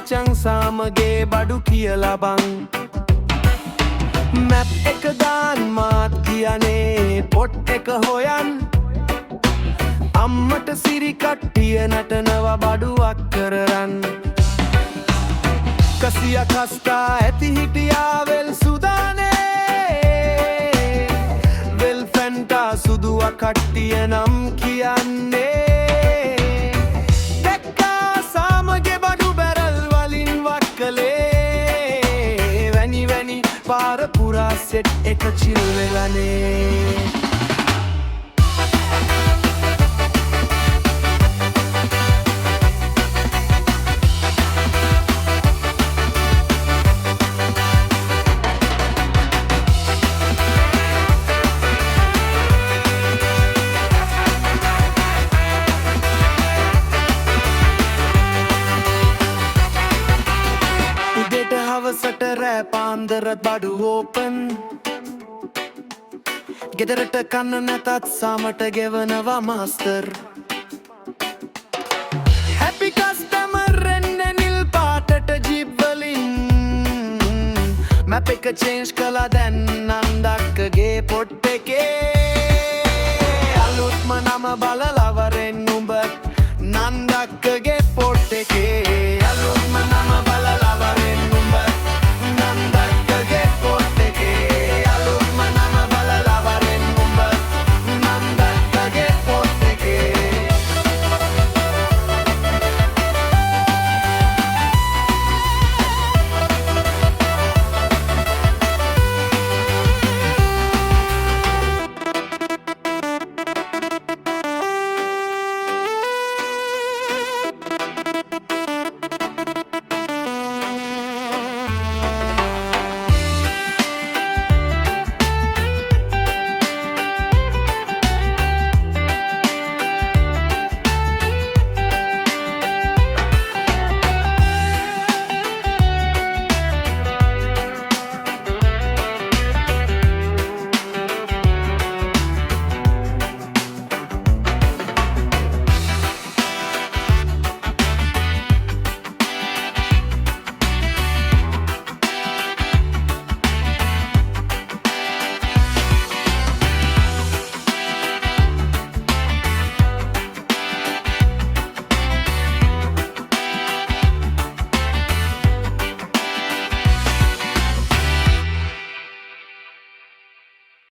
මචං සාමගේ බඩු කියලා බං මැප් එක දාන් මාත් කියන්නේ පොට් එක හොයන් අම්මට සිරි කට්ටිය නටනවා බඩුවක් කරරන් කසිය කස්ටා ඇති හිටියා වෙල් සුදානේ වෙල් ෆැන්ටා සුදුව කට්ටිය නම් කියන්නේ දැක්කා සාමගේ බඩු බැරල් වලින් වක්කලේ වැනි වැනි පාර පුරා සෙට් එක චිල් වෙලානේ හවසට රෑ පාන්දරත් බඩු ඕපන් ගෙදරට කන්න නැතත් සාමට ගෙවනවා මාස්ටර් හැපි කස්ටමර් එන්න නිල් පාටට ජීප් වලින් මැප් එක චේන්ජ් කළා දැන් නන්දක්කගේ පොට් එකේ අලුත්ම නම බලලා